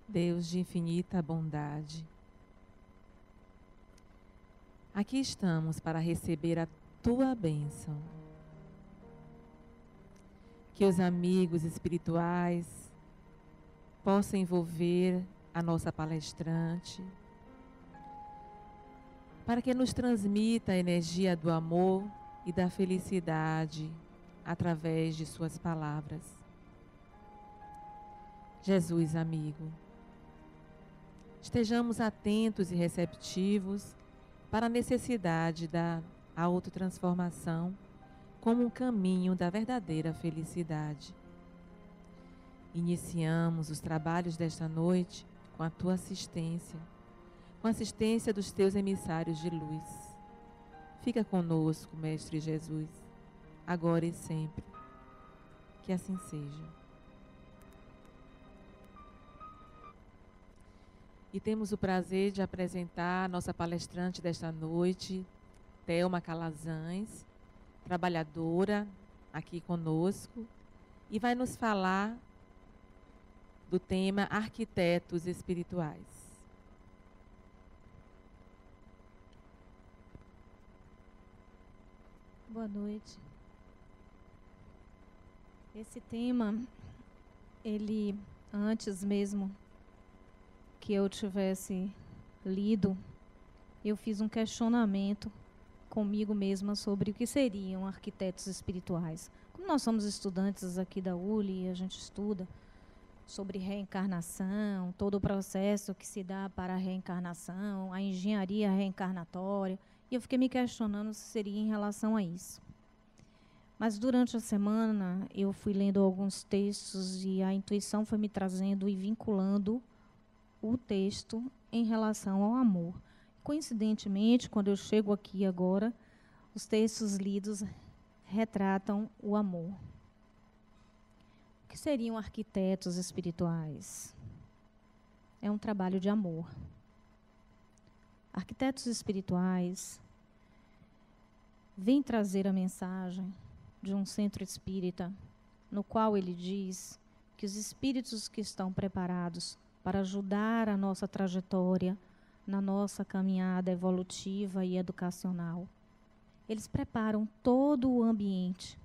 Deus de infinita bondade, aqui estamos para receber a tua bênção. Que os amigos espirituais possam envolver a nossa palestrante, para que nos transmita a energia do amor e da felicidade através de suas palavras. Jesus amigo, estejamos atentos e receptivos para a necessidade da autotransformação como um caminho da verdadeira felicidade. Iniciamos os trabalhos desta noite com a tua assistência, com a assistência dos teus emissários de luz. Fica conosco, Mestre Jesus, agora e sempre. Que assim seja. E temos o prazer de apresentar a nossa palestrante desta noite, Thelma Calazans, trabalhadora aqui conosco, e vai nos falar do tema Arquitetos Espirituais. Boa noite. Esse tema, ele, antes mesmo que eu tivesse lido, eu fiz um questionamento comigo mesma sobre o que seriam arquitetos espirituais. Como nós somos estudantes aqui da ULI, a gente estuda sobre reencarnação, todo o processo que se dá para a reencarnação, a engenharia reencarnatória, e eu fiquei me questionando se seria em relação a isso. Mas durante a semana eu fui lendo alguns textos e a intuição foi me trazendo e vinculando o texto em relação ao amor. Coincidentemente, quando eu chego aqui agora, os textos lidos retratam o amor. O que seriam arquitetos espirituais? É um trabalho de amor. Arquitetos espirituais vêm trazer a mensagem de um centro espírita, no qual ele diz que os espíritos que estão preparados para ajudar a nossa trajetória, na nossa caminhada evolutiva e educacional, eles preparam todo o ambiente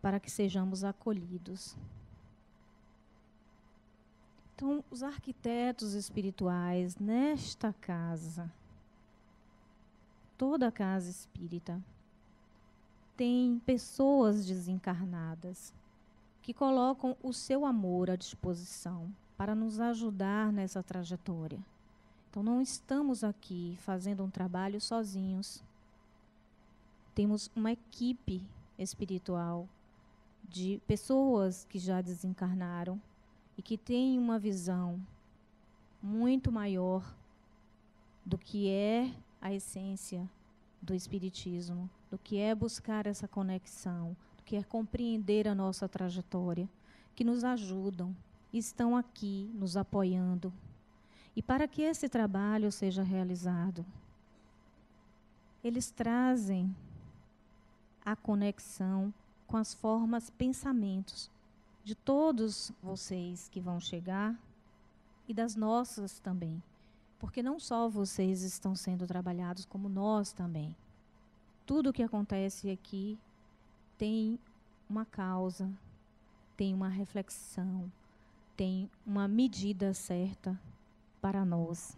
para que sejamos acolhidos. Então, os arquitetos espirituais nesta casa, toda a casa espírita, tem pessoas desencarnadas que colocam o seu amor à disposição para nos ajudar nessa trajetória. Então, não estamos aqui fazendo um trabalho sozinhos. Temos uma equipe espiritual de pessoas que já desencarnaram e que têm uma visão muito maior do que é a essência do espiritismo, do que é buscar essa conexão, do que é compreender a nossa trajetória, que nos ajudam, estão aqui nos apoiando. E para que esse trabalho seja realizado, eles trazem a conexão com as formas, pensamentos de todos vocês que vão chegar e das nossas também. Porque não só vocês estão sendo trabalhados, como nós também. Tudo o que acontece aqui tem uma causa, tem uma reflexão, tem uma medida certa para nós.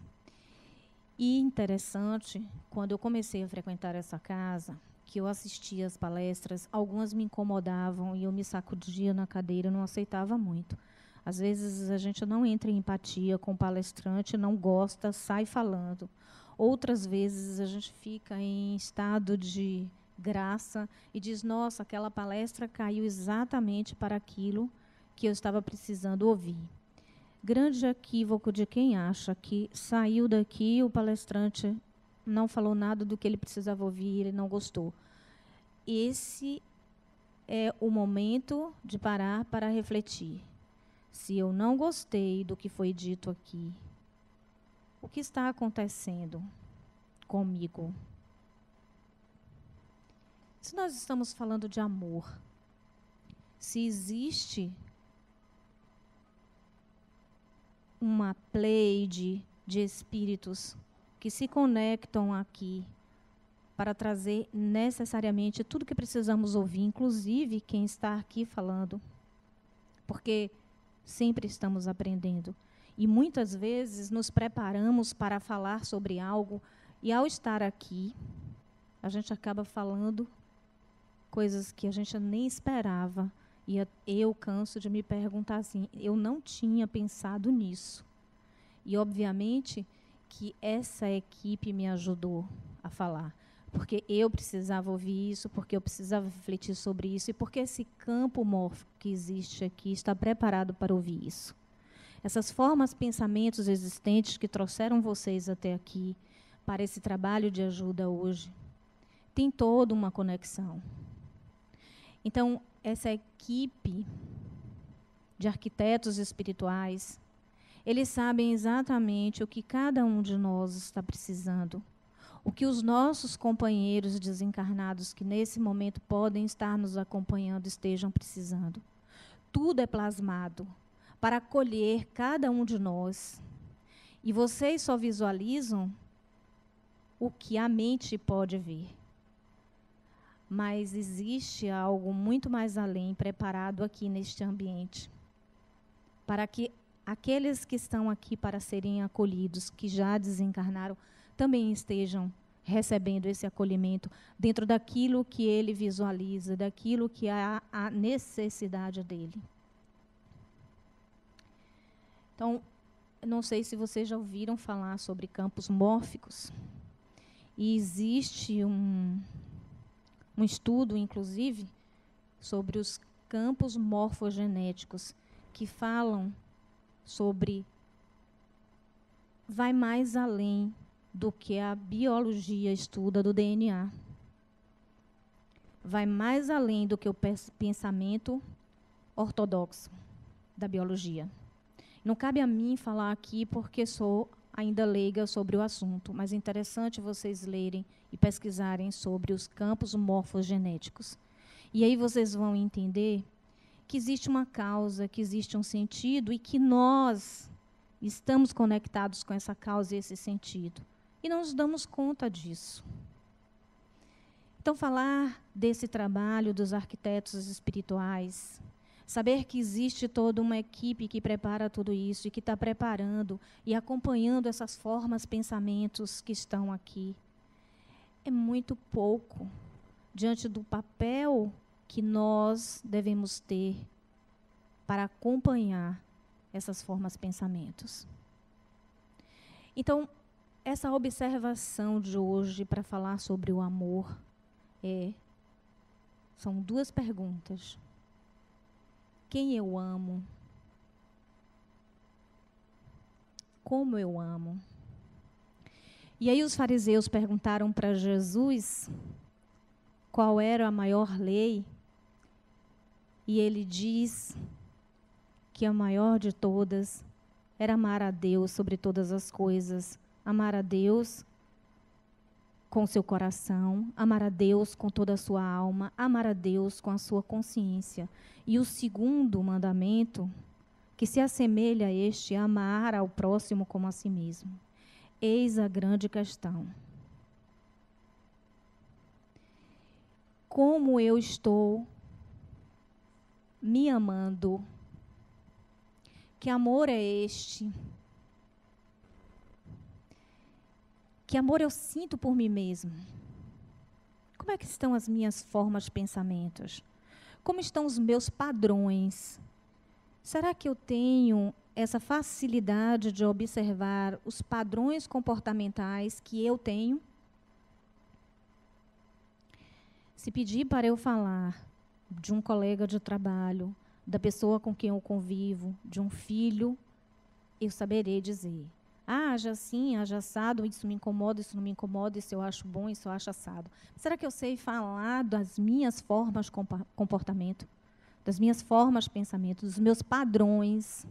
E interessante, quando eu comecei a frequentar essa casa, que eu assistia às palestras, algumas me incomodavam e eu me sacudia na cadeira, não aceitava muito. Às vezes a gente não entra em empatia com o palestrante, não gosta, sai falando. Outras vezes a gente fica em estado de graça e diz, nossa, aquela palestra caiu exatamente para aquilo que eu estava precisando ouvir. Grande equívoco de quem acha que saiu daqui, o palestrante não falou nada do que ele precisava ouvir, ele não gostou. Esse é o momento de parar para refletir. Se eu não gostei do que foi dito aqui, o que está acontecendo comigo? Se nós estamos falando de amor, se existe uma pleiade de espíritos que se conectam aqui para trazer necessariamente tudo que precisamos ouvir, inclusive quem está aqui falando, porque sempre estamos aprendendo. E muitas vezes nos preparamos para falar sobre algo, e ao estar aqui, a gente acaba falando coisas que a gente nem esperava. E eu canso de me perguntar assim, eu não tinha pensado nisso. E, obviamente, que essa equipe me ajudou a falar. Porque eu precisava ouvir isso, porque eu precisava refletir sobre isso, e porque esse campo mórfico que existe aqui está preparado para ouvir isso. Essas formas, pensamentos existentes que trouxeram vocês até aqui, para esse trabalho de ajuda hoje, tem toda uma conexão. Então, essa equipe de arquitetos espirituais, eles sabem exatamente o que cada um de nós está precisando, o que os nossos companheiros desencarnados que nesse momento podem estar nos acompanhando estejam precisando. Tudo é plasmado para acolher cada um de nós. E vocês só visualizam o que a mente pode ver. Mas existe algo muito mais além preparado aqui neste ambiente, para que aqueles que estão aqui para serem acolhidos, que já desencarnaram, também estejam recebendo esse acolhimento dentro daquilo que ele visualiza, daquilo que é a necessidade dele. Então, não sei se vocês já ouviram falar sobre campos mórficos. E existe um estudo, inclusive, sobre os campos morfogenéticos, que falam sobre, vai mais além do que a biologia estuda do DNA. Vai mais além do que o pensamento ortodoxo da biologia. Não cabe a mim falar aqui porque sou ainda leiga sobre o assunto, mas é interessante vocês lerem e pesquisarem sobre os campos morfogenéticos. E aí vocês vão entender que existe uma causa, que existe um sentido e que nós estamos conectados com essa causa e esse sentido. E não nos damos conta disso. Então, falar desse trabalho dos arquitetos espirituais, saber que existe toda uma equipe que prepara tudo isso e que está preparando e acompanhando essas formas, pensamentos que estão aqui, é muito pouco diante do papel que nós devemos ter para acompanhar essas formas, pensamentos. Então, essa observação de hoje para falar sobre o amor são duas perguntas. Quem eu amo? Como eu amo? E aí os fariseus perguntaram para Jesus qual era a maior lei, e ele diz que a maior de todas era amar a Deus sobre todas as coisas, amar a Deus com seu coração, amar a Deus com toda a sua alma, amar a Deus com a sua consciência. E o segundo mandamento, que se assemelha a este, é amar ao próximo como a si mesmo. Eis a grande questão. Como eu estou me amando? Que amor é este? Que amor eu sinto por mim mesmo? Como é que estão as minhas formas de pensamentos? Como estão os meus padrões? Será que eu tenho essa facilidade de observar os padrões comportamentais que eu tenho? Se pedir para eu falar de um colega de trabalho, da pessoa com quem eu convivo, de um filho, eu saberei dizer: haja assim, haja assado, isso me incomoda, isso não me incomoda, isso eu acho bom, isso eu acho assado. Será que eu sei falar das minhas formas de comportamento, das minhas formas de pensamento, dos meus padrões?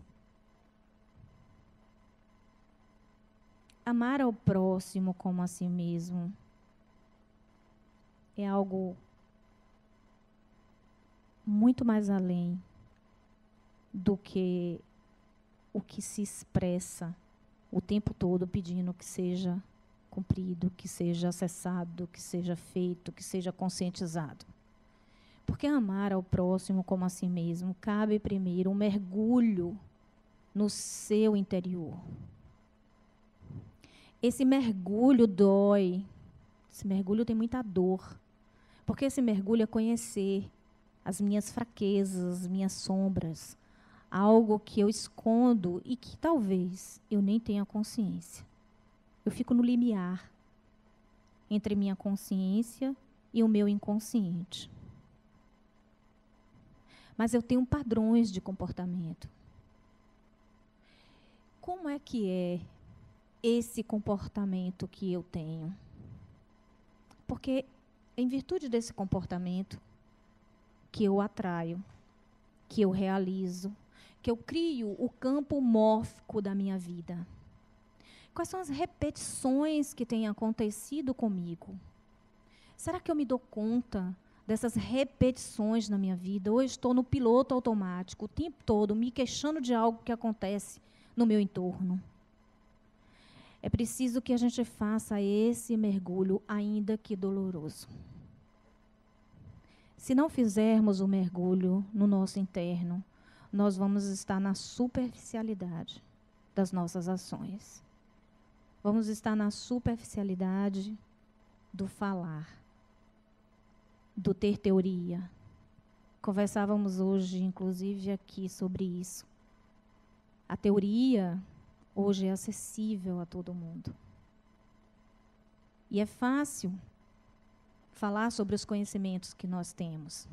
Amar ao próximo como a si mesmo é algo muito mais além do que o que se expressa o tempo todo pedindo que seja cumprido, que seja acessado, que seja feito, que seja conscientizado. Porque amar ao próximo como a si mesmo cabe primeiro um mergulho no seu interior. Esse mergulho dói, esse mergulho tem muita dor, porque esse mergulho é conhecer as minhas fraquezas, as minhas sombras, algo que eu escondo e que talvez eu nem tenha consciência. Eu fico no limiar entre minha consciência e o meu inconsciente. Mas eu tenho padrões de comportamento. Como é que é esse comportamento que eu tenho? Porque em virtude desse comportamento que eu atraio, que eu realizo, que eu crio o campo mórfico da minha vida. Quais são as repetições que têm acontecido comigo? Será que eu me dou conta dessas repetições na minha vida? Ou eu estou no piloto automático o tempo todo, me queixando de algo que acontece no meu entorno? É preciso que a gente faça esse mergulho, ainda que doloroso. Se não fizermos o mergulho no nosso interno, nós vamos estar na superficialidade das nossas ações. Vamos estar na superficialidade do falar, do ter teoria. Conversávamos hoje, inclusive, aqui sobre isso. A teoria hoje é acessível a todo mundo. E é fácil falar sobre os conhecimentos que nós temos.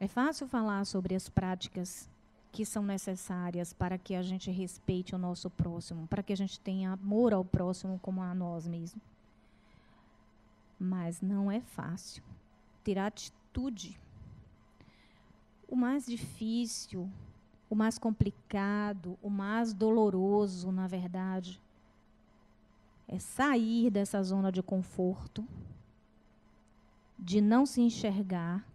É fácil falar sobre as práticas que são necessárias para que a gente respeite o nosso próximo, para que a gente tenha amor ao próximo como a nós mesmos. Mas não é fácil ter atitude. O mais difícil, o mais complicado, o mais doloroso, na verdade, é sair dessa zona de conforto, de não se enxergar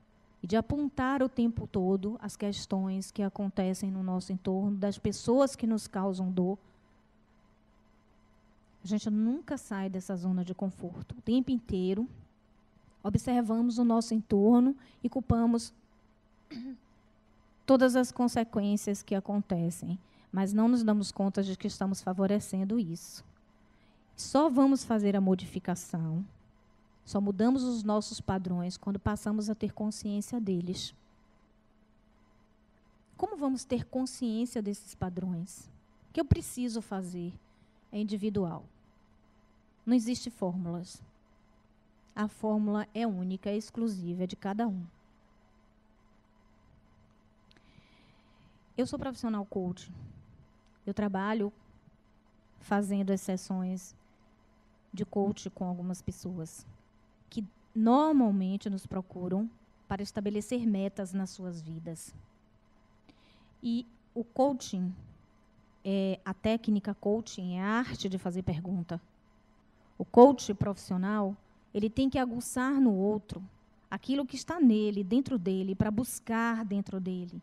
e de apontar o tempo todo as questões que acontecem no nosso entorno, das pessoas que nos causam dor. A gente nunca sai dessa zona de conforto. O tempo inteiro observamos o nosso entorno e culpamos todas as consequências que acontecem, mas não nos damos conta de que estamos favorecendo isso. Só vamos fazer a modificação, só mudamos os nossos padrões quando passamos a ter consciência deles. Como vamos ter consciência desses padrões? O que eu preciso fazer é individual. Não existe fórmulas. A fórmula é única, é exclusiva, é de cada um. Eu sou profissional coach. Eu trabalho fazendo as sessões de coach com algumas pessoas que normalmente nos procuram para estabelecer metas nas suas vidas. E o coaching, a técnica coaching é a arte de fazer pergunta. O coach profissional, ele tem que aguçar no outro aquilo que está nele, dentro dele, para buscar dentro dele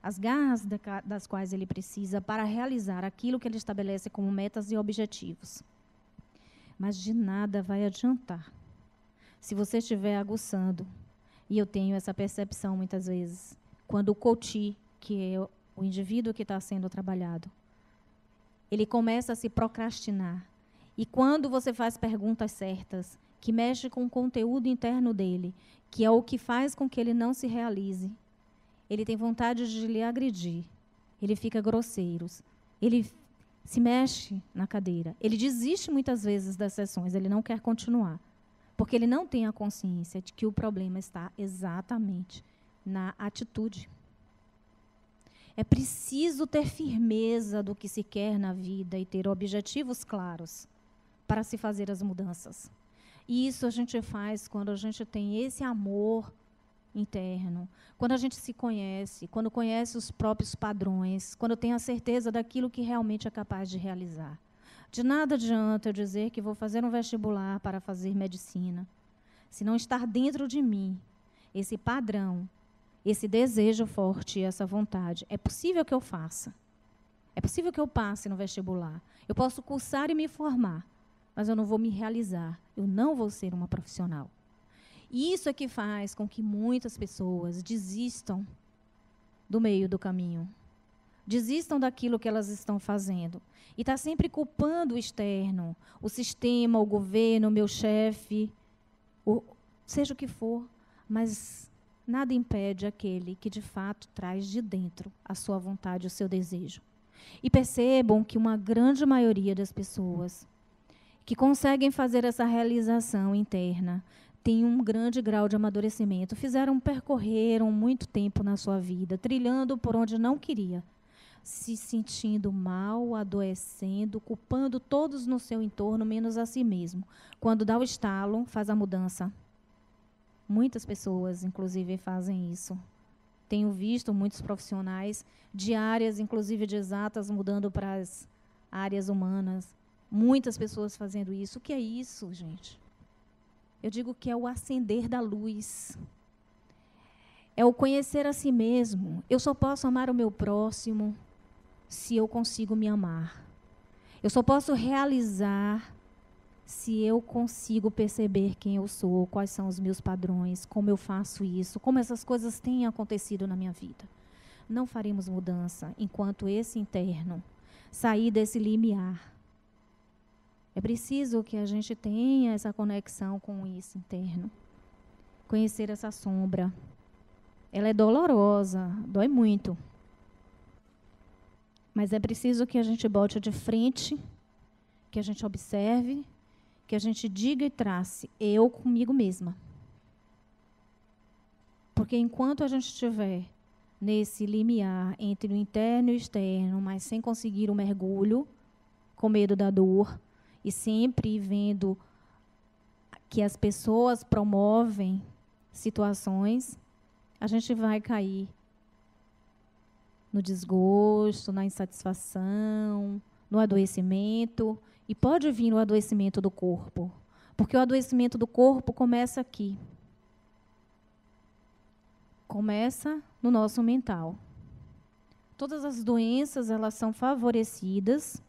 as garras das quais ele precisa para realizar aquilo que ele estabelece como metas e objetivos. Mas de nada vai adiantar se você estiver aguçando, e eu tenho essa percepção muitas vezes, quando o coach, que é o indivíduo que está sendo trabalhado, ele começa a se procrastinar. E quando você faz perguntas certas, que mexe com o conteúdo interno dele, que é o que faz com que ele não se realize, ele tem vontade de lhe agredir, ele fica grosseiro, ele se mexe na cadeira, ele desiste muitas vezes das sessões, ele não quer continuar, porque ele não tem a consciência de que o problema está exatamente na atitude. É preciso ter firmeza do que se quer na vida e ter objetivos claros para se fazer as mudanças. E isso a gente faz quando a gente tem esse amor interno, quando a gente se conhece, quando conhece os próprios padrões, quando tem a certeza daquilo que realmente é capaz de realizar. De nada adianta eu dizer que vou fazer um vestibular para fazer medicina, se não estar dentro de mim esse padrão esse desejo forte, essa vontade. É possível que eu faça. É possível que eu passe no vestibular. Eu posso cursar e me formar, mas eu não vou me realizar. Eu não vou ser uma profissional. E isso é que faz com que muitas pessoas desistam do meio do caminho. Desistam daquilo que elas estão fazendo. E está sempre culpando o externo, o sistema, o governo, o meu chefe, seja o que for, mas nada impede aquele que de fato traz de dentro a sua vontade, o seu desejo. E percebam que uma grande maioria das pessoas que conseguem fazer essa realização interna tem um grande grau de amadurecimento, percorreram muito tempo na sua vida, trilhando por onde não queria, se sentindo mal, adoecendo, culpando todos no seu entorno, menos a si mesmo. Quando dá o estalo, faz a mudança. Muitas pessoas, inclusive, fazem isso. Tenho visto muitos profissionais de áreas, inclusive de exatas, mudando para as áreas humanas. Muitas pessoas fazendo isso. O que é isso, gente? Eu digo que é o acender da luz. É o conhecer a si mesmo. Eu só posso amar o meu próximo se eu consigo me amar. Eu só posso realizar se eu consigo perceber quem eu sou, quais são os meus padrões, como eu faço isso, como essas coisas têm acontecido na minha vida. Não faremos mudança enquanto esse interno sair desse limiar. É preciso que a gente tenha essa conexão com esse interno. Conhecer essa sombra. Ela é dolorosa, dói muito. Mas é preciso que a gente bote de frente, que a gente observe, que a gente diga e trace, eu comigo mesma. Porque enquanto a gente estiver nesse limiar entre o interno e o externo, mas sem conseguir o mergulho, com medo da dor, e sempre vendo que as pessoas promovem situações, a gente vai cair no desgosto, na insatisfação, no adoecimento, e pode vir o adoecimento do corpo, porque o adoecimento do corpo começa aqui. Começa no nosso mental. Todas as doenças, elas são favorecidas,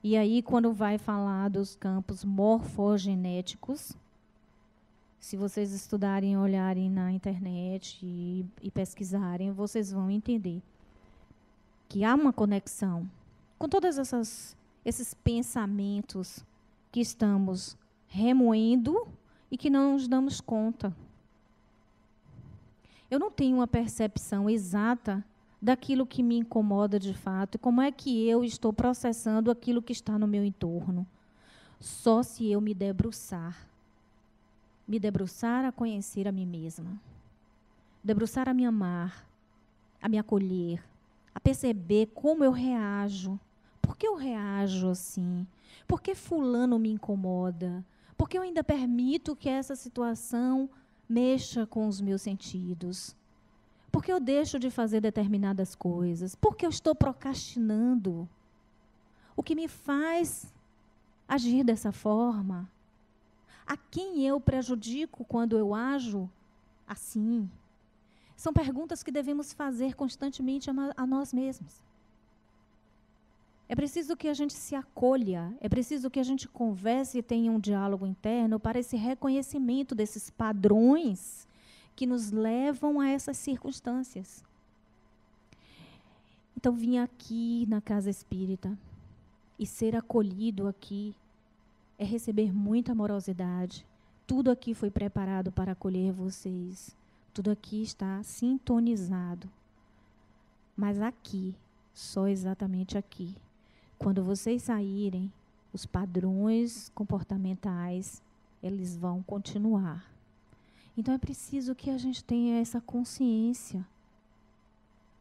e aí quando vai falar dos campos morfogenéticos, se vocês estudarem, olharem na internet e pesquisarem, vocês vão entender que há uma conexão com todos esses pensamentos que estamos remoendo e que não nos damos conta. Eu não tenho uma percepção exata daquilo que me incomoda de fato e como é que eu estou processando aquilo que está no meu entorno. Só se eu me debruçar a conhecer a mim mesma, debruçar a me amar, a me acolher, a perceber como eu reajo. Por que eu reajo assim? Por que fulano me incomoda? Por que eu ainda permito que essa situação mexa com os meus sentidos? Por que eu deixo de fazer determinadas coisas? Por que eu estou procrastinando? O que me faz agir dessa forma? A quem eu prejudico quando eu ajo assim? São perguntas que devemos fazer constantemente a nós mesmos. É preciso que a gente se acolha, é preciso que a gente converse e tenha um diálogo interno para esse reconhecimento desses padrões que nos levam a essas circunstâncias. Então, vir aqui na casa espírita e ser acolhido aqui é receber muita amorosidade. Tudo aqui foi preparado para acolher vocês. Tudo aqui está sintonizado. Mas aqui, só exatamente aqui, quando vocês saírem, os padrões comportamentais, eles vão continuar. Então é preciso que a gente tenha essa consciência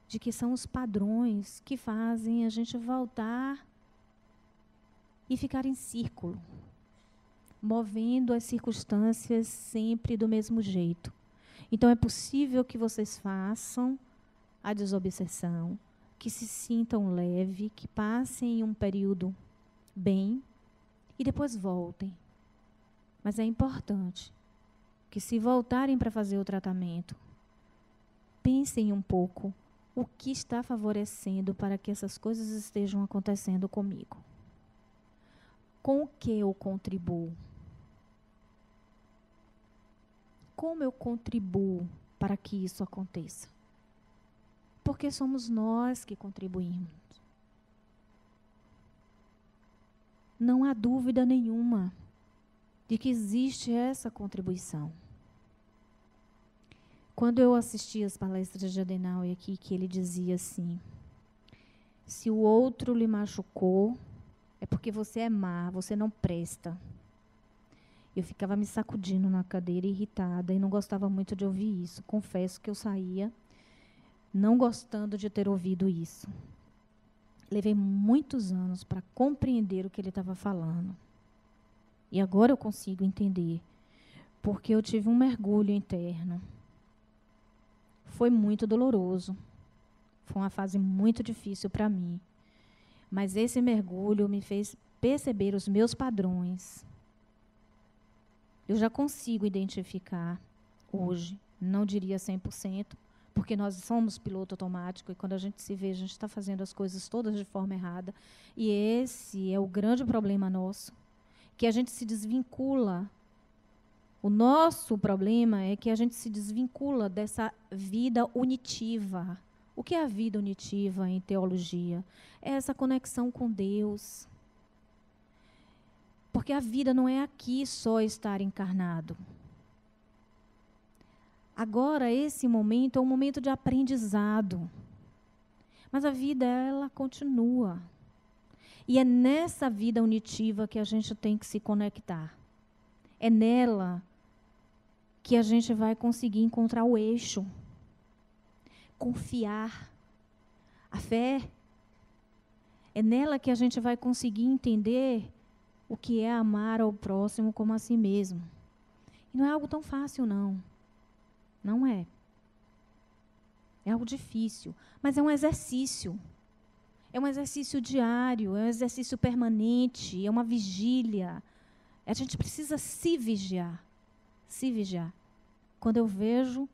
de que são os padrões que fazem a gente voltar e ficar em círculo, movendo as circunstâncias sempre do mesmo jeito. Então é possível que vocês façam a desobsessão, que se sintam leve, que passem um período bem e depois voltem. Mas é importante que, se voltarem para fazer o tratamento, pensem um pouco o que está favorecendo para que essas coisas estejam acontecendo comigo. Com o que eu contribuo? Como eu contribuo para que isso aconteça? Porque somos nós que contribuímos. Não há dúvida nenhuma de que existe essa contribuição. Quando eu assisti as palestras de Adenauer aqui, que ele dizia assim: se o outro lhe machucou, é porque você é má, você não presta. Eu ficava me sacudindo na cadeira, irritada, e não gostava muito de ouvir isso. Confesso que eu saía não gostando de ter ouvido isso. Levei muitos anos para compreender o que ele estava falando. E agora eu consigo entender, porque eu tive um mergulho interno. Foi muito doloroso. Foi uma fase muito difícil para mim. Mas esse mergulho me fez perceber os meus padrões. Eu já consigo identificar hoje, não diria 100%, porque nós somos piloto automático e quando a gente se vê, a gente está fazendo as coisas todas de forma errada. E esse é o grande problema nosso, que a gente se desvincula. O nosso problema é que a gente se desvincula dessa vida unitiva. O que é a vida unitiva em teologia? É essa conexão com Deus. Porque a vida não é aqui só estar encarnado. Agora, esse momento é um momento de aprendizado. Mas a vida, ela continua. E é nessa vida unitiva que a gente tem que se conectar. É nela que a gente vai conseguir encontrar o eixo. Confiar. A fé. É nela que a gente vai conseguir entender o que é amar ao próximo como a si mesmo. E não é algo tão fácil, não. Não é. É algo difícil, mas é um exercício. É um exercício diário, é um exercício permanente, é uma vigília. A gente precisa se vigiar. Se vigiar. Quando eu vejo,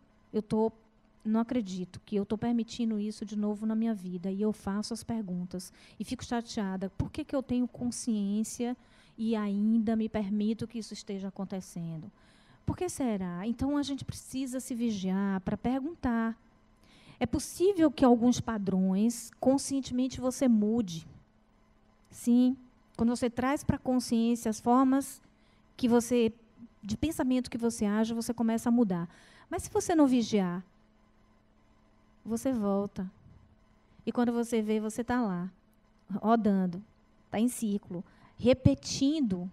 não acredito que eu estou permitindo isso de novo na minha vida. E eu faço as perguntas e fico chateada. Por que eu tenho consciência e ainda me permito que isso esteja acontecendo? Por que será? Então, a gente precisa se vigiar para perguntar. É possível que alguns padrões, conscientemente, você mude. Sim. Quando você traz para a consciência as formas de pensamento que você age, você começa a mudar. Mas se você não vigiar, você volta. E quando você vê, você está lá, rodando, está em ciclo, repetindo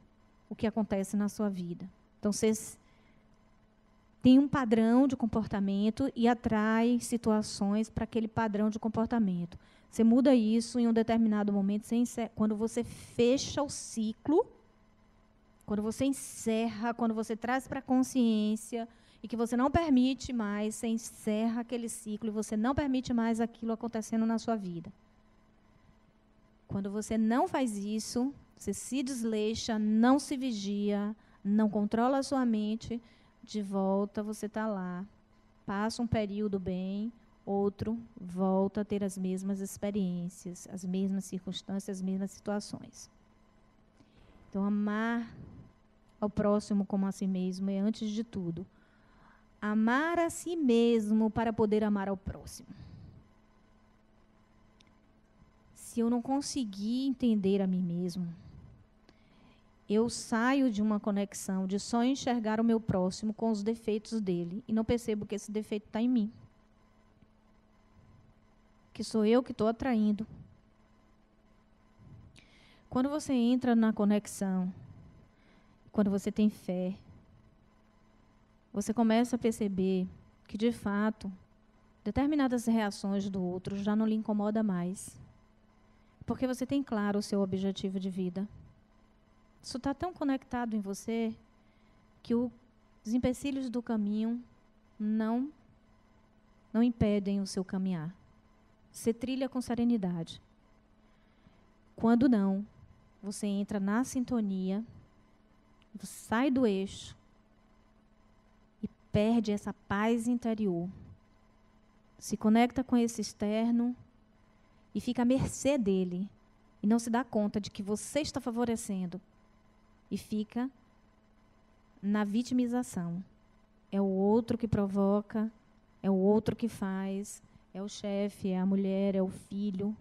o que acontece na sua vida. Então, você tem um padrão de comportamento e atrai situações para aquele padrão de comportamento. Você muda isso em um determinado momento, quando você fecha o ciclo, quando você encerra, quando você traz para a consciência e que você não permite mais, você encerra aquele ciclo e você não permite mais aquilo acontecendo na sua vida. Quando você não faz isso, você se desleixa, não se vigia, não controla a sua mente, de volta você está lá, passa um período bem, outro volta a ter as mesmas experiências, as mesmas circunstâncias, as mesmas situações. Então, amar ao próximo como a si mesmo é, antes de tudo, amar a si mesmo para poder amar ao próximo. Se eu não conseguir entender a mim mesmo, eu saio de uma conexão de só enxergar o meu próximo com os defeitos dele e não percebo que esse defeito está em mim. Que sou eu que estou atraindo. Quando você entra na conexão, quando você tem fé, você começa a perceber que, de fato, determinadas reações do outro já não lhe incomoda mais. Porque você tem claro o seu objetivo de vida. Isso está tão conectado em você que os empecilhos do caminho não impedem o seu caminhar. Você trilha com serenidade. Quando não, você entra na sintonia, você sai do eixo e perde essa paz interior. se conecta com esse externo e fica à mercê dele. E não se dá conta de que você está favorecendo. E fica na vitimização. É o outro que provoca, é o outro que faz, é o chefe, é a mulher, é o filho.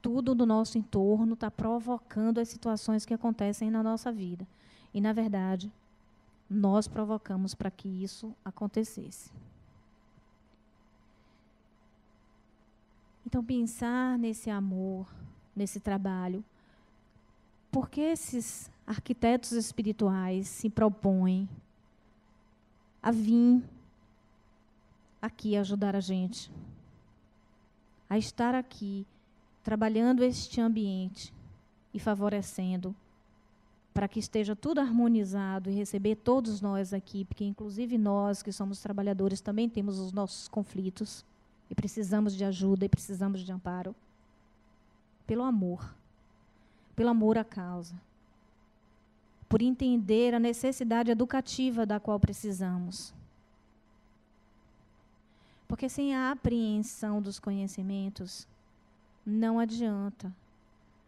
Tudo do nosso entorno está provocando as situações que acontecem na nossa vida. E, na verdade, nós provocamos para que isso acontecesse. Então, pensar nesse amor, nesse trabalho, por que esses arquitetos espirituais se propõem a vir aqui ajudar a gente, a estar aqui, trabalhando este ambiente e favorecendo para que esteja tudo harmonizado e receber todos nós aqui, porque inclusive nós que somos trabalhadores também temos os nossos conflitos e precisamos de ajuda e precisamos de amparo. Pelo amor à causa, por entender a necessidade educativa da qual precisamos. Porque sem a apreensão dos conhecimentos, não adianta.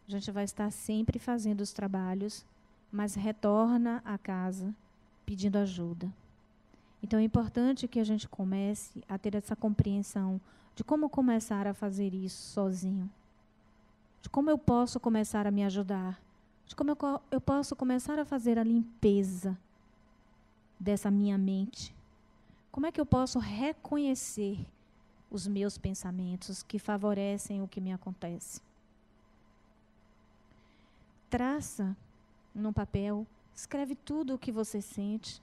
A gente vai estar sempre fazendo os trabalhos, mas retorna à casa pedindo ajuda. Então é importante que a gente comece a ter essa compreensão de como começar a fazer isso sozinho. De como eu posso começar a me ajudar. De como eu posso começar a fazer a limpeza dessa minha mente. Como é que eu posso reconhecer os meus pensamentos que favorecem o que me acontece? Traça num papel, escreve tudo o que você sente.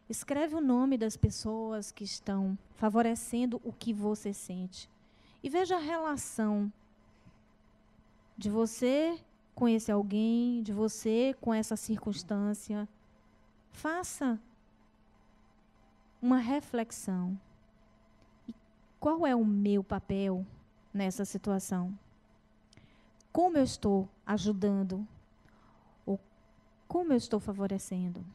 Escreve o nome das pessoas que estão favorecendo o que você sente. E veja a relação de você com esse alguém, de você com essa circunstância. Faça uma reflexão. E qual é o meu papel nessa situação? Como eu estou ajudando? Ou como eu estou favorecendo?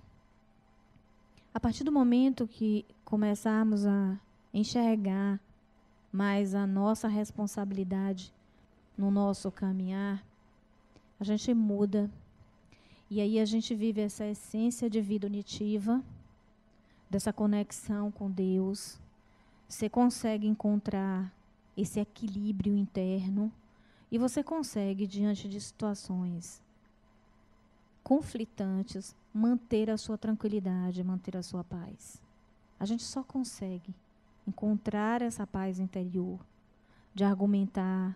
A partir do momento que começarmos a enxergar mais a nossa responsabilidade no nosso caminhar, a gente muda. E aí a gente vive essa essência de vida unitiva, dessa conexão com Deus. Você consegue encontrar esse equilíbrio interno e você consegue, diante de situações conflitantes, manter a sua tranquilidade, manter a sua paz. A gente só consegue encontrar essa paz interior, de argumentar,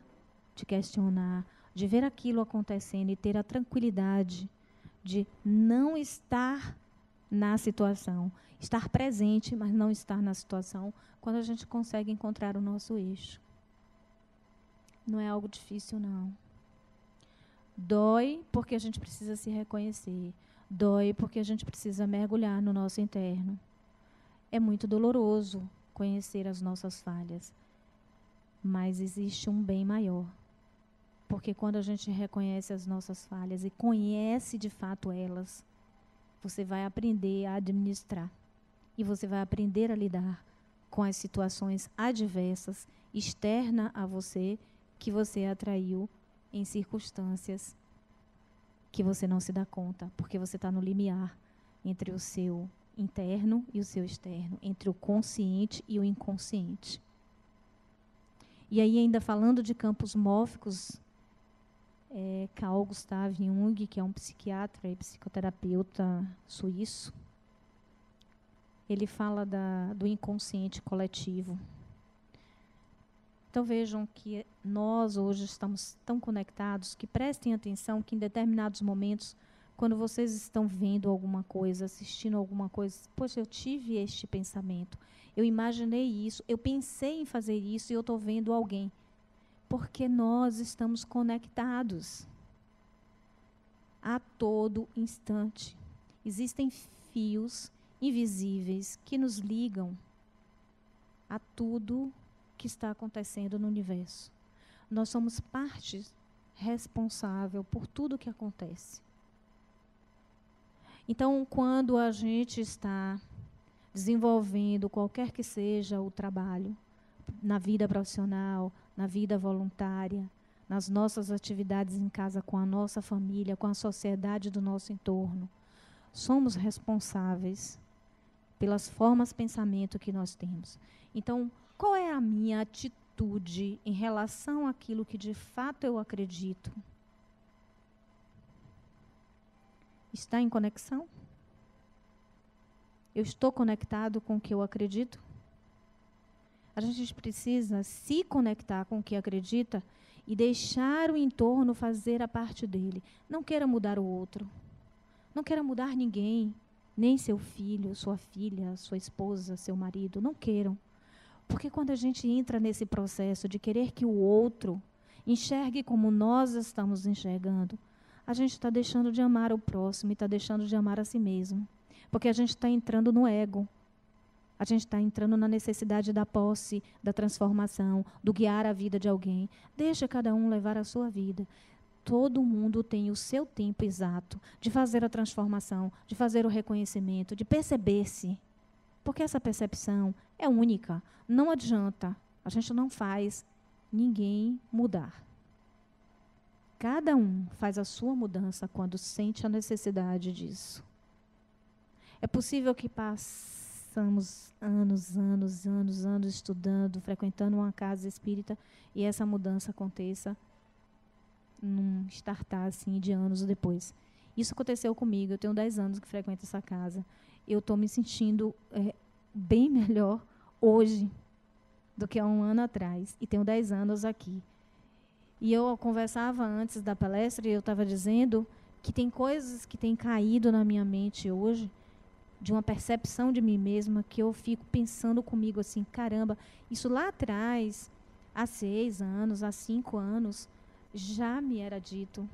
de questionar, de ver aquilo acontecendo e ter a tranquilidade de não estar na situação, estar presente, mas não estar na situação, quando a gente consegue encontrar o nosso eixo. Não é algo difícil, não. Dói porque a gente precisa se reconhecer. Dói porque a gente precisa mergulhar no nosso interno. É muito doloroso conhecer as nossas falhas, mas existe um bem maior. Porque quando a gente reconhece as nossas falhas e conhece de fato elas, você vai aprender a administrar. E você vai aprender a lidar com as situações adversas, externas a você, que você atraiu em circunstâncias que você não se dá conta, porque você está no limiar entre o seu interno e o seu externo, entre o consciente e o inconsciente. E aí, ainda falando de campos mórficos, Carl Gustav Jung, que é um psiquiatra e psicoterapeuta suíço, ele fala do inconsciente coletivo. Então vejam que nós hoje estamos tão conectados que prestem atenção que em determinados momentos, quando vocês estão vendo alguma coisa, assistindo alguma coisa, poxa, eu tive este pensamento, eu imaginei isso, eu pensei em fazer isso e eu estou vendo alguém. Porque nós estamos conectados a todo instante. Existem fios invisíveis que nos ligam a tudo que está acontecendo no universo. Nós somos parte responsável por tudo que acontece. Então, quando a gente está desenvolvendo qualquer que seja o trabalho, na vida profissional, na vida voluntária, nas nossas atividades em casa com a nossa família, com a sociedade do nosso entorno. Somos responsáveis pelas formas de pensamento que nós temos. Então, qual é a minha atitude em relação àquilo que de fato eu acredito? Está em conexão? Eu estou conectado com o que eu acredito? A gente precisa se conectar com o que acredita e deixar o entorno fazer a parte dele. Não queira mudar o outro. Não queira mudar ninguém, nem seu filho, sua filha, sua esposa, seu marido. Não queiram. Porque quando a gente entra nesse processo de querer que o outro enxergue como nós estamos enxergando, a gente está deixando de amar o próximo e está deixando de amar a si mesmo. Porque a gente está entrando no ego. A gente está entrando na necessidade da posse, da transformação, do guiar a vida de alguém. Deixa cada um levar a sua vida. Todo mundo tem o seu tempo exato de fazer a transformação, de fazer o reconhecimento, de perceber-se. Porque essa percepção é única. Não adianta. A gente não faz ninguém mudar. Cada um faz a sua mudança quando sente a necessidade disso. É possível que passamos anos estudando, frequentando uma casa espírita e essa mudança aconteça num startar assim de anos depois. Isso aconteceu comigo. Eu tenho 10 anos que frequento essa casa. Eu estou me sentindo bem melhor hoje do que há um ano atrás. E tenho 10 anos aqui. E eu conversava antes da palestra e eu estava dizendo que tem coisas que têm caído na minha mente hoje, de uma percepção de mim mesma, que eu fico pensando comigo assim, caramba, isso lá atrás, há 6 anos, há 5 anos, já me era dito.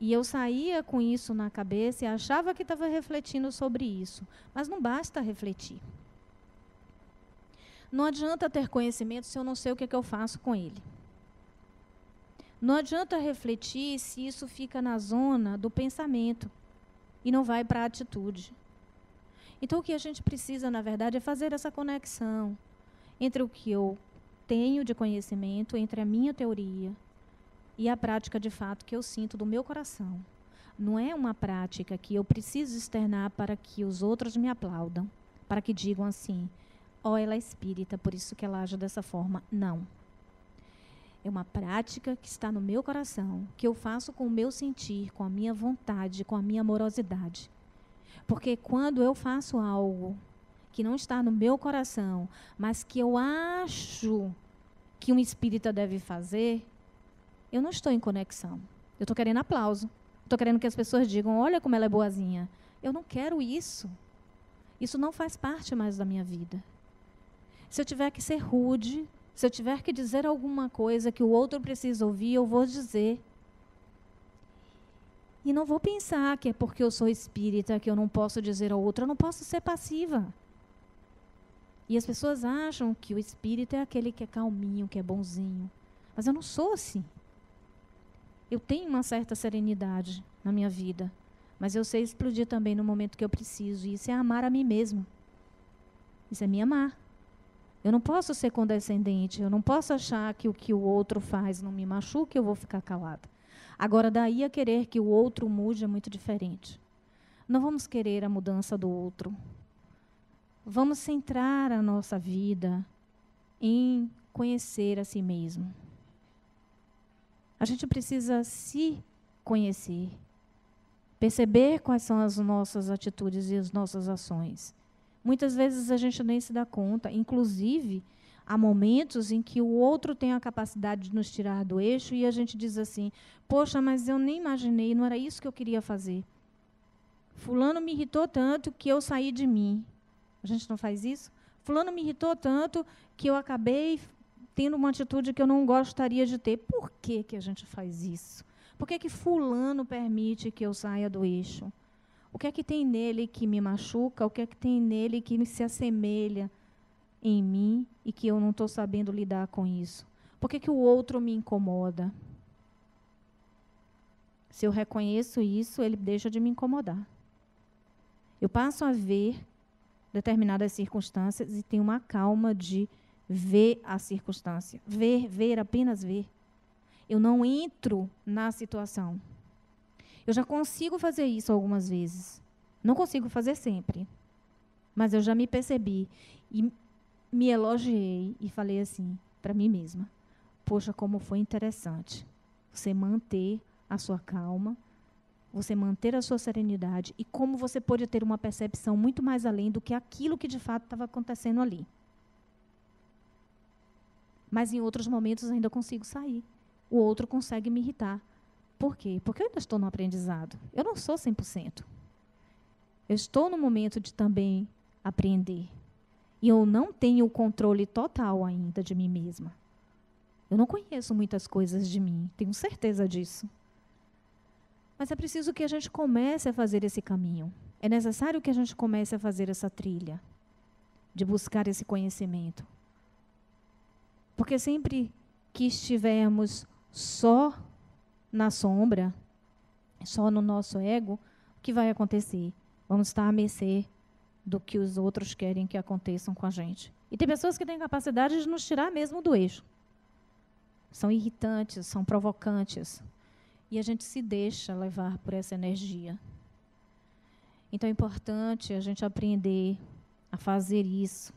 E eu saía com isso na cabeça e achava que estava refletindo sobre isso. Mas não basta refletir. Não adianta ter conhecimento se eu não sei o que é que eu faço com ele. Não adianta refletir se isso fica na zona do pensamento e não vai para a atitude. Então, o que a gente precisa, na verdade, é fazer essa conexão entre o que eu tenho de conhecimento, entre a minha teoria e a prática, de fato, que eu sinto do meu coração. Não é uma prática que eu preciso externar para que os outros me aplaudam, para que digam assim, ela é espírita, por isso que ela age dessa forma. Não. É uma prática que está no meu coração, que eu faço com o meu sentir, com a minha vontade, com a minha amorosidade. Porque quando eu faço algo que não está no meu coração, mas que eu acho que um espírita deve fazer, eu não estou em conexão. Eu estou querendo aplauso. Estou querendo que as pessoas digam, olha como ela é boazinha. Eu não quero isso. Isso não faz parte mais da minha vida. Se eu tiver que ser rude, se eu tiver que dizer alguma coisa que o outro precisa ouvir, eu vou dizer. E não vou pensar que é porque eu sou espírita que eu não posso dizer ao outro, eu não posso ser passiva. E as pessoas acham que o espírita é aquele que é calminho, que é bonzinho. Mas eu não sou assim. Eu tenho uma certa serenidade na minha vida, mas eu sei explodir também no momento que eu preciso. E isso é amar a mim mesma. Isso é me amar. Eu não posso ser condescendente, eu não posso achar que o que o outro faz não me machuca, eu vou ficar calada. Agora, daí a querer que o outro mude é muito diferente. Não vamos querer a mudança do outro. Vamos centrar a nossa vida em conhecer a si mesmo. A gente precisa se conhecer, perceber quais são as nossas atitudes e as nossas ações. Muitas vezes a gente nem se dá conta, inclusive há momentos em que o outro tem a capacidade de nos tirar do eixo e a gente diz assim, poxa, mas eu nem imaginei, não era isso que eu queria fazer. Fulano me irritou tanto que eu saí de mim. A gente não faz isso? Fulano me irritou tanto que eu acabei tendo uma atitude que eu não gostaria de ter. Por que que a gente faz isso? Por que que fulano permite que eu saia do eixo? O que é que tem nele que me machuca? O que é que tem nele que se assemelha em mim e que eu não estou sabendo lidar com isso? Por que que o outro me incomoda? Se eu reconheço isso, ele deixa de me incomodar. Eu passo a ver determinadas circunstâncias e tenho uma calma de ver a circunstância. Ver, apenas ver. Eu não entro na situação. Eu já consigo fazer isso algumas vezes. Não consigo fazer sempre. Mas eu já me percebi e me elogiei e falei assim para mim mesma: poxa, como foi interessante você manter a sua calma, você manter a sua serenidade e como você pôde ter uma percepção muito mais além do que aquilo que de fato estava acontecendo ali. Mas em outros momentos ainda consigo sair. O outro consegue me irritar. Por quê? Porque eu ainda estou no aprendizado. Eu não sou 100%. Eu estou no momento de também aprender. E eu não tenho o controle total ainda de mim mesma. Eu não conheço muitas coisas de mim, tenho certeza disso. Mas é preciso que a gente comece a fazer esse caminho. É necessário que a gente comece a fazer essa trilha de buscar esse conhecimento. Porque sempre que estivermos só na sombra, só no nosso ego, o que vai acontecer? Vamos estar à mercê do que os outros querem que aconteçam com a gente. E tem pessoas que têm capacidade de nos tirar mesmo do eixo. São irritantes, são provocantes. E a gente se deixa levar por essa energia. Então é importante a gente aprender a fazer isso.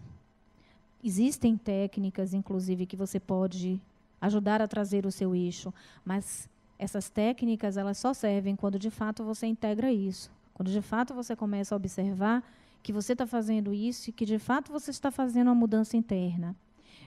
Existem técnicas, inclusive, que você pode ajudar a trazer o seu eixo, mas essas técnicas elas só servem quando de fato você integra isso. Quando de fato você começa a observar que você está fazendo isso e que de fato você está fazendo uma mudança interna.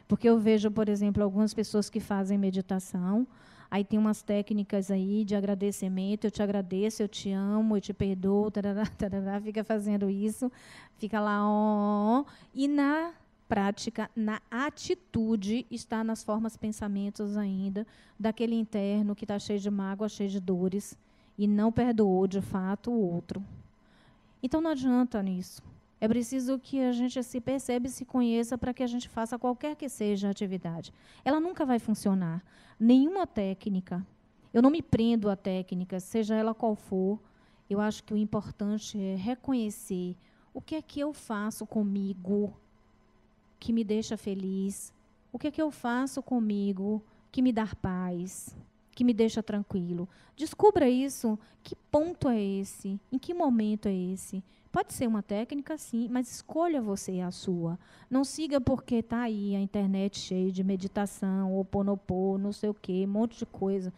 Porque eu vejo, por exemplo, algumas pessoas que fazem meditação, aí tem umas técnicas aí de agradecimento, eu te agradeço, eu te amo, eu te perdoo, tarará, tarará, fica fazendo isso, fica lá, ó, e na prática, na atitude, está nas formas, pensamentos ainda, daquele interno que está cheio de mágoa, cheio de dores, e não perdoou, de fato, o outro. Então, não adianta nisso. É preciso que a gente se perceba e se conheça para que a gente faça qualquer que seja a atividade. Ela nunca vai funcionar. Nenhuma técnica. Eu não me prendo à técnica, seja ela qual for. Eu acho que o importante é reconhecer o que é que eu faço comigo que me deixa feliz, o que é que eu faço comigo que me dá paz, que me deixa tranquilo. Descubra isso. Que ponto é esse? Em que momento é esse? Pode ser uma técnica, sim, mas escolha você a sua. Não siga porque está aí a internet cheia de meditação, Ho'oponopono, não sei o quê, um monte de coisa.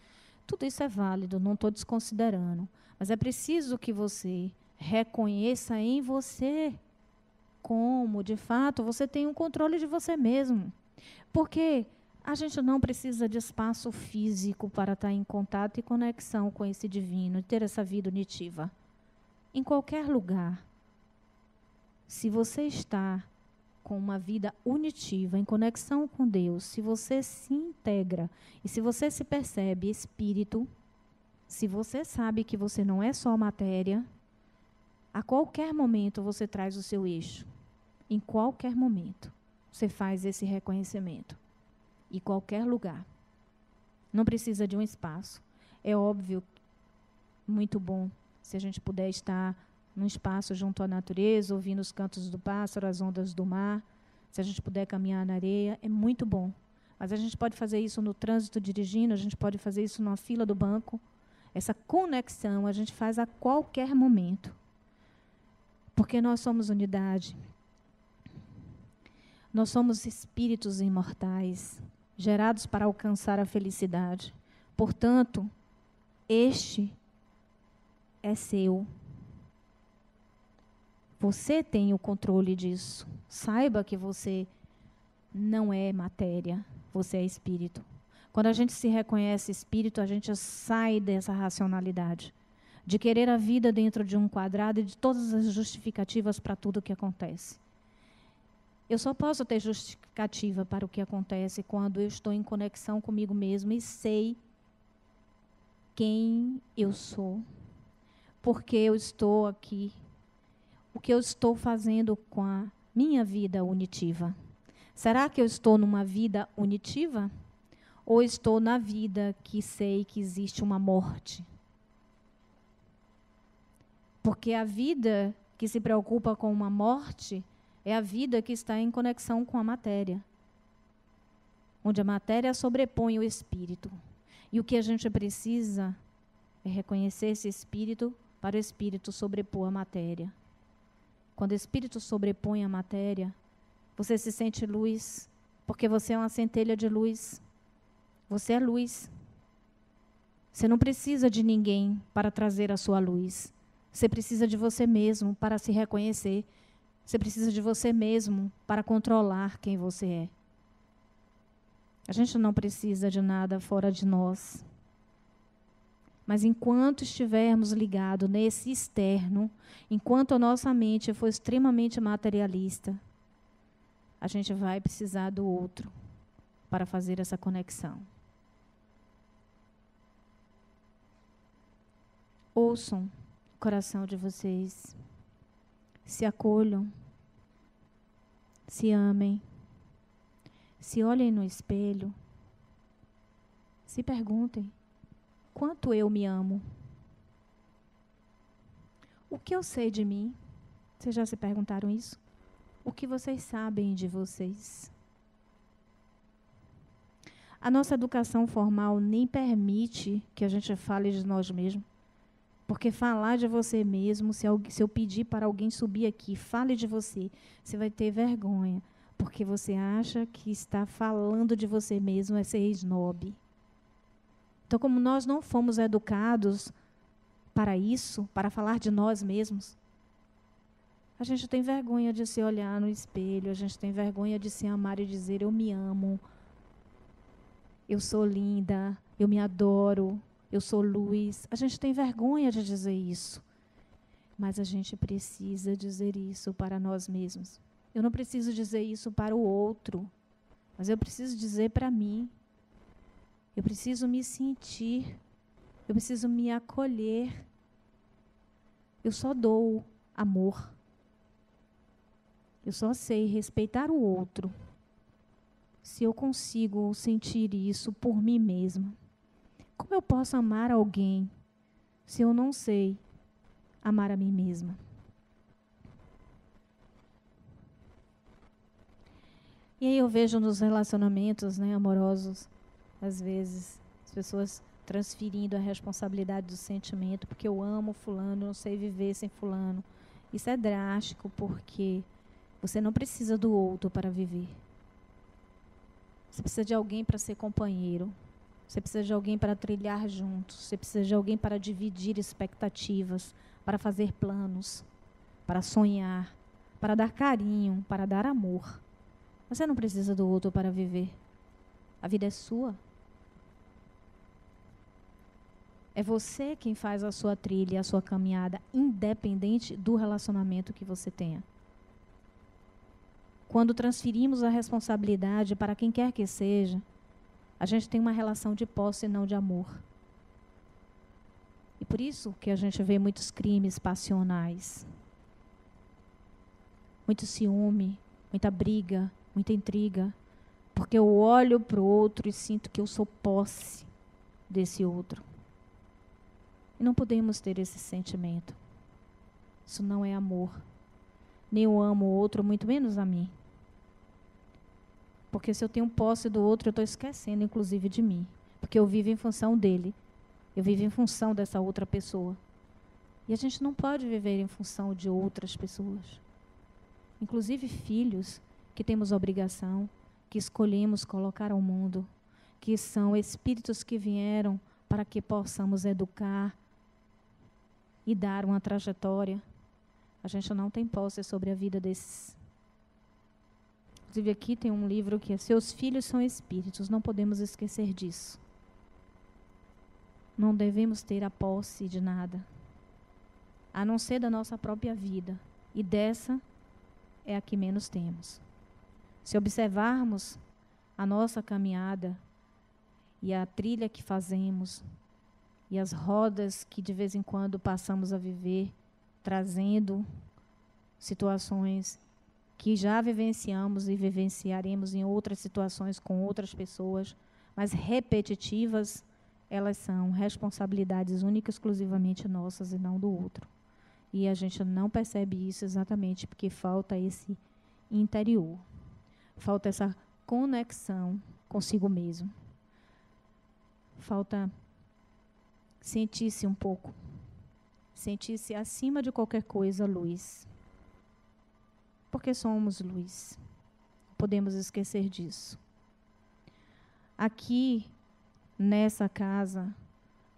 Tudo isso é válido, não estou desconsiderando. Mas é preciso que você reconheça em você como, de fato, você tem um controle de você mesmo. Porque a gente não precisa de espaço físico para estar em contato e conexão com esse divino, e ter essa vida unitiva. Em qualquer lugar, se você está com uma vida unitiva, em conexão com Deus, se você se integra e se você se percebe espírito, se você sabe que você não é só matéria, a qualquer momento você traz o seu eixo. Em qualquer momento você faz esse reconhecimento. Em qualquer lugar. Não precisa de um espaço. É óbvio, muito bom, se a gente puder estar num espaço junto à natureza, ouvindo os cantos do pássaro, as ondas do mar. Se a gente puder caminhar na areia, é muito bom. Mas a gente pode fazer isso no trânsito dirigindo, a gente pode fazer isso numa fila do banco. Essa conexão a gente faz a qualquer momento. Porque nós somos unidade. Nós somos espíritos imortais, gerados para alcançar a felicidade. Portanto, este é seu. Você tem o controle disso. Saiba que você não é matéria, você é espírito. Quando a gente se reconhece espírito, a gente sai dessa racionalidade de querer a vida dentro de um quadrado e de todas as justificativas para tudo o que acontece. Eu só posso ter justificativa para o que acontece quando eu estou em conexão comigo mesmo e sei quem eu sou, porque eu estou aqui, o que eu estou fazendo com a minha vida unitiva. Será que eu estou numa vida unitiva? Ou estou na vida que sei que existe uma morte? Porque a vida que se preocupa com uma morte É a vida que está em conexão com a matéria, onde a matéria sobrepõe o espírito. E o que a gente precisa é reconhecer esse espírito para o espírito sobrepor a matéria. Quando o espírito sobrepõe a matéria, você se sente luz, porque você é uma centelha de luz. Você é luz. Você não precisa de ninguém para trazer a sua luz. Você precisa de você mesmo para se reconhecer. Você precisa de você mesmo para controlar quem você é. A gente não precisa de nada fora de nós. Mas enquanto estivermos ligados nesse externo, enquanto a nossa mente for extremamente materialista, a gente vai precisar do outro para fazer essa conexão. Ouçam o coração de vocês, se acolham, se amem, se olhem no espelho, se perguntem: quanto eu me amo? O que eu sei de mim? Vocês já se perguntaram isso? O que vocês sabem de vocês? A nossa educação formal nem permite que a gente fale de nós mesmos. Porque falar de você mesmo, se eu pedir para alguém subir aqui, fale de você, você vai ter vergonha. Porque você acha que está falando de você mesmo é ser snob. Então, como nós não fomos educados para isso, para falar de nós mesmos, a gente tem vergonha de se olhar no espelho, a gente tem vergonha de se amar e dizer: eu me amo, eu sou linda, eu me adoro, eu sou luz. A gente tem vergonha de dizer isso. Mas a gente precisa dizer isso para nós mesmos. Eu não preciso dizer isso para o outro, mas eu preciso dizer para mim. Eu preciso me sentir, eu preciso me acolher. Eu só dou amor. Eu só sei respeitar o outro se eu consigo sentir isso por mim mesma. Como eu posso amar alguém se eu não sei amar a mim mesma? E aí eu vejo nos relacionamentos, amorosos, às vezes, as pessoas transferindo a responsabilidade do sentimento, porque eu amo fulano, não sei viver sem fulano. Isso é drástico, porque você não precisa do outro para viver. Você precisa de alguém para ser companheiro. Você precisa de alguém para trilhar juntos. Você precisa de alguém para dividir expectativas, para fazer planos, para sonhar, para dar carinho, para dar amor. Você não precisa do outro para viver. A vida é sua. É você quem faz a sua trilha, a sua caminhada, independente do relacionamento que você tenha. Quando transferimos a responsabilidade para quem quer que seja, a gente tem uma relação de posse e não de amor. E por isso que a gente vê muitos crimes passionais. Muito ciúme, muita briga, muita intriga. Porque eu olho para o outro e sinto que eu sou posse desse outro. E não podemos ter esse sentimento. Isso não é amor. Nem eu amo o outro, muito menos a mim. Porque se eu tenho posse do outro, eu estou esquecendo, inclusive, de mim. Porque eu vivo em função dele. Eu vivo em função dessa outra pessoa. E a gente não pode viver em função de outras pessoas. Inclusive filhos, que temos obrigação, que escolhemos colocar ao mundo, que são espíritos que vieram para que possamos educar e dar uma trajetória. A gente não tem posse sobre a vida desses. Inclusive aqui tem um livro que é Seus Filhos São Espíritos, não podemos esquecer disso. Não devemos ter a posse de nada, a não ser da nossa própria vida. E dessa é a que menos temos. Se observarmos a nossa caminhada e a trilha que fazemos e as rodas que de vez em quando passamos a viver, trazendo situações que já vivenciamos e vivenciaremos em outras situações com outras pessoas, mas repetitivas, elas são responsabilidades únicas, exclusivamente nossas e não do outro. E a gente não percebe isso exatamente porque falta esse interior. Falta essa conexão consigo mesmo. Falta sentir-se um pouco. Sentir-se acima de qualquer coisa luz. Porque somos luz. Podemos esquecer disso. Aqui, nessa casa,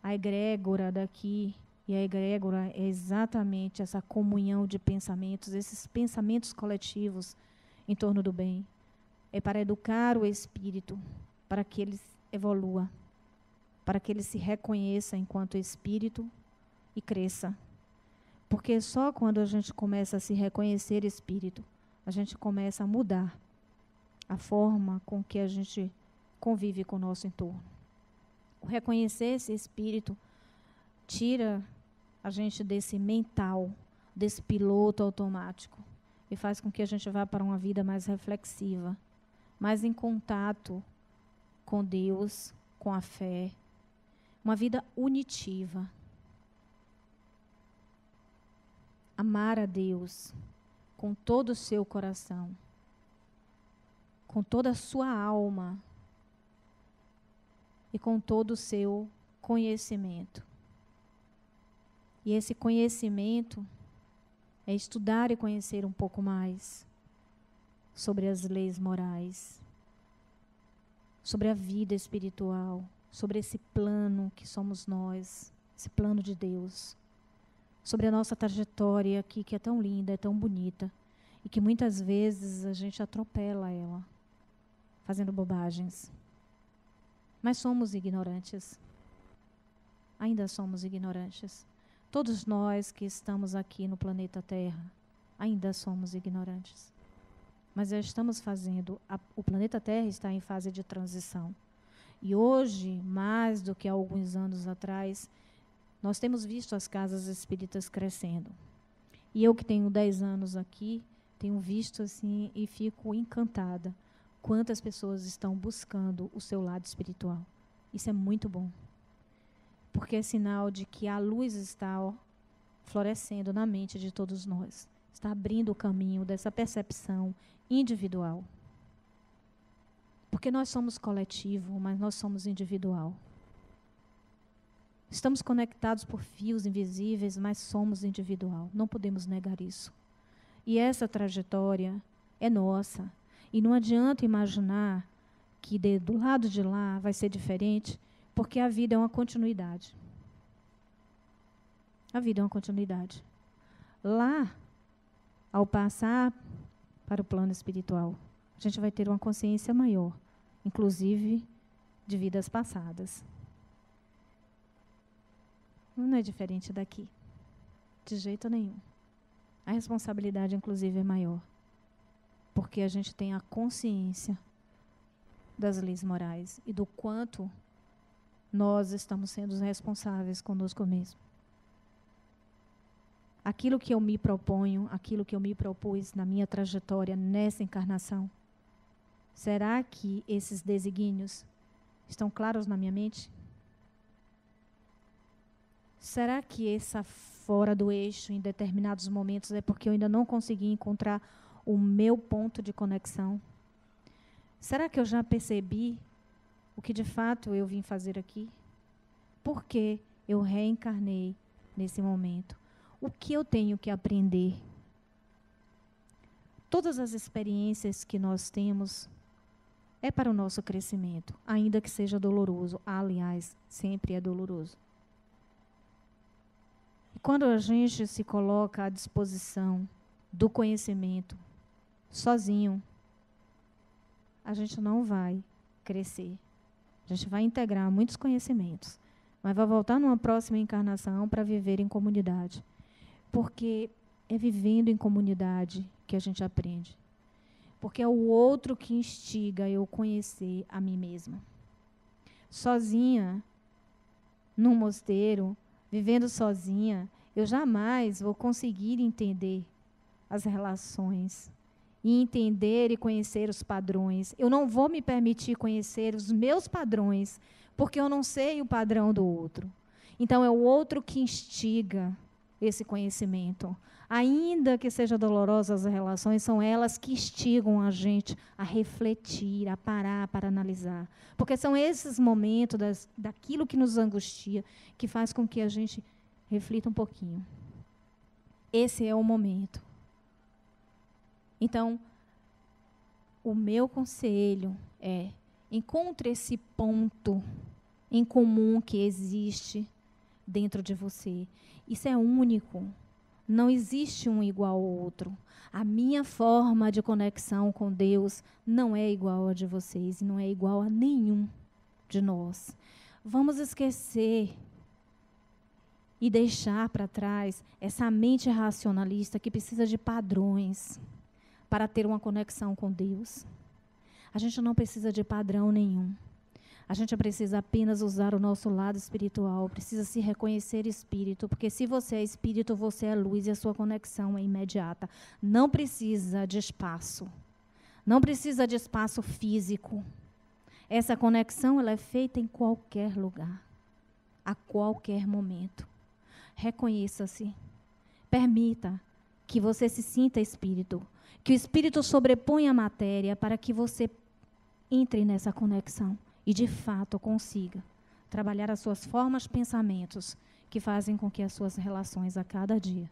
a egrégora daqui, e a egrégora é exatamente essa comunhão de pensamentos, esses pensamentos coletivos em torno do bem. É para educar o espírito, para que ele evolua, para que ele se reconheça enquanto espírito e cresça. Porque só quando a gente começa a se reconhecer espírito, a gente começa a mudar a forma com que a gente convive com o nosso entorno. O reconhecer esse espírito tira a gente desse mental, desse piloto automático, e faz com que a gente vá para uma vida mais reflexiva, mais em contato com Deus, com a fé, uma vida unitiva. Amar a Deus com todo o seu coração, com toda a sua alma e com todo o seu conhecimento. E esse conhecimento é estudar e conhecer um pouco mais sobre as leis morais, sobre a vida espiritual, sobre esse plano que somos nós, esse plano de Deus, sobre a nossa trajetória aqui, que é tão linda, é tão bonita, e que muitas vezes a gente atropela ela, fazendo bobagens. Mas somos ignorantes. Ainda somos ignorantes. Todos nós que estamos aqui no planeta Terra, ainda somos ignorantes. Mas já estamos fazendo, o planeta Terra está em fase de transição. E hoje, mais do que há alguns anos atrás, nós temos visto as casas espíritas crescendo. E eu que tenho 10 anos aqui, tenho visto assim e fico encantada quantas pessoas estão buscando o seu lado espiritual. Isso é muito bom. Porque é sinal de que a luz está florescendo na mente de todos nós. Está abrindo o caminho dessa percepção individual. Porque nós somos coletivo, mas nós somos individual. Estamos conectados por fios invisíveis, mas somos individual. Não podemos negar isso. E essa trajetória é nossa. E não adianta imaginar que do lado de lá vai ser diferente, porque a vida é uma continuidade. A vida é uma continuidade. Lá, ao passar para o plano espiritual, a gente vai ter uma consciência maior, inclusive de vidas passadas. Não é diferente daqui, de jeito nenhum. A responsabilidade, inclusive, é maior, porque a gente tem a consciência das leis morais e do quanto nós estamos sendo responsáveis conosco mesmo. Aquilo que eu me proponho, aquilo que eu me propus na minha trajetória nessa encarnação, será que esses desígnios estão claros na minha mente? Será que essa fora do eixo em determinados momentos é porque eu ainda não consegui encontrar o meu ponto de conexão? Será que eu já percebi o que de fato eu vim fazer aqui? Por que eu reencarnei nesse momento? O que eu tenho que aprender? Todas as experiências que nós temos é para o nosso crescimento, ainda que seja doloroso. Aliás, sempre é doloroso. E quando a gente se coloca à disposição do conhecimento, sozinho, a gente não vai crescer. A gente vai integrar muitos conhecimentos, mas vai voltar numa próxima encarnação para viver em comunidade. Porque é vivendo em comunidade que a gente aprende. Porque é o outro que instiga eu conhecer a mim mesma. Sozinha, num mosteiro, vivendo sozinha, eu jamais vou conseguir entender as relações e entender e conhecer os padrões. Eu não vou me permitir conhecer os meus padrões, porque eu não sei o padrão do outro. Então, é o outro que instiga esse conhecimento. Ainda que sejam dolorosas as relações, são elas que instigam a gente a refletir, a parar para analisar. Porque são esses momentos daquilo que nos angustia que faz com que a gente reflita um pouquinho. Esse é o momento. Então, o meu conselho é: encontre esse ponto em comum que existe dentro de você. Isso é único. Não existe um igual ao outro. A minha forma de conexão com Deus não é igual a de vocês, não é igual a nenhum de nós. Vamos esquecer e deixar para trás essa mente racionalista que precisa de padrões para ter uma conexão com Deus. A gente não precisa de padrão nenhum. A gente precisa apenas usar o nosso lado espiritual, precisa se reconhecer espírito, porque se você é espírito, você é luz e a sua conexão é imediata. Não precisa de espaço. Não precisa de espaço físico. Essa conexão ela é feita em qualquer lugar, a qualquer momento. Reconheça-se. Permita que você se sinta espírito, que o espírito sobreponha a matéria para que você entre nessa conexão e, de fato, consiga trabalhar as suas formas, pensamentos, que fazem com que as suas relações a cada dia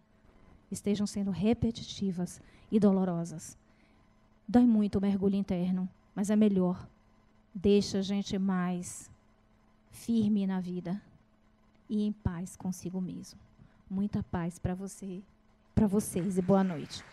estejam sendo repetitivas e dolorosas. Dói muito o mergulho interno, mas é melhor. Deixa a gente mais firme na vida e em paz consigo mesmo. Muita paz para você, para vocês e boa noite.